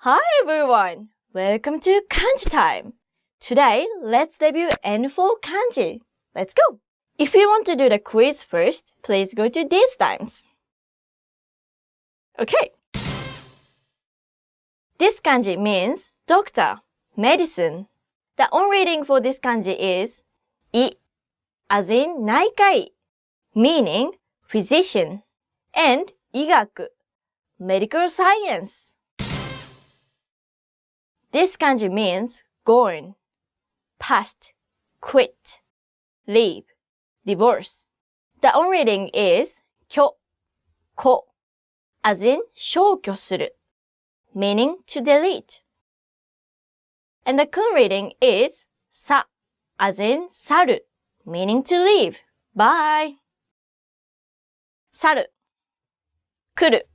Hi everyone! Welcome to Kanji time! Today, let's review N4 Kanji. Let's go! If you want to do the quiz first, please go to these times. Okay. This kanji means doctor, medicine. The on reading for this kanji is I, as in naikai, meaning physician, and igaku, medical science. This kanji means going, past, quit, leave, divorce. The on reading is kyo, ko, as in 消去する, meaning to delete. And the kun reading is sa, as in 去る, meaning to leave. Bye. 去る, 来る.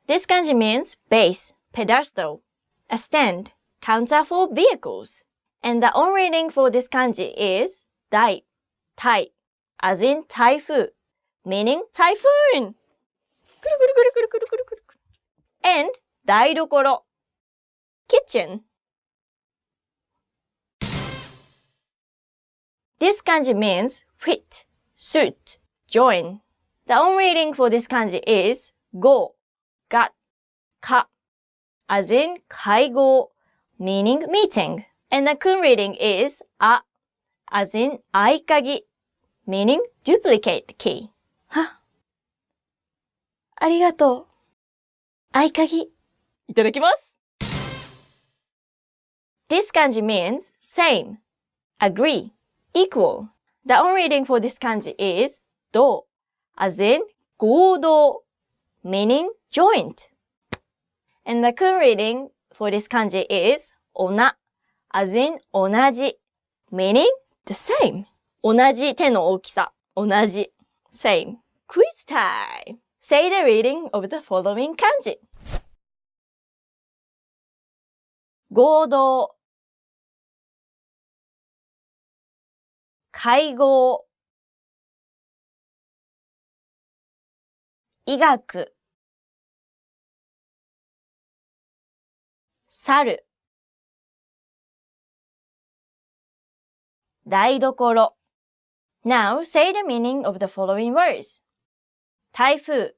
This kanji means base, pedestal, a stand, counter for vehicles. And the on reading for this kanji is dai, tai, as in 台風, meaning typhoon. And 台所, kitchen. This kanji means fit, suit, join. The on reading for this kanji is go, got, ka, as in 会合, meaning meeting. And the kun reading is a, as in 合鍵, meaning duplicate key. ありがとう。合鍵。いただきます。This kanji means same, agree, equal. The on reading for this kanji is 同, as in 合同, meaning joint. And the kun reading for this kanji is おな, as in 同じ, meaning the same. 同じ手の大きさ。同じ。Same. Quiz time! Say the reading of the following kanji. 合同、会合、医学、去る、台所。Now say the meaning of the following words. 台風、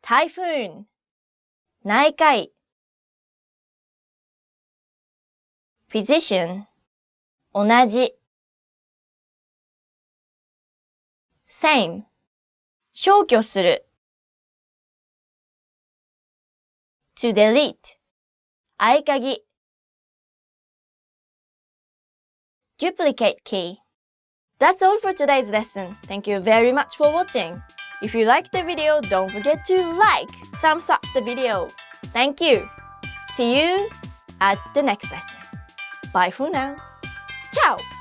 typhoon, 内科医、physician, 同じ、same, 消去する、to delete, 合鍵、duplicate key. That's all for today's lesson. Thank you very much for watching. If you liked the video, don't forget to like, thumbs up the video. Thank you. See you at the next lesson. Bye for now. Ciao!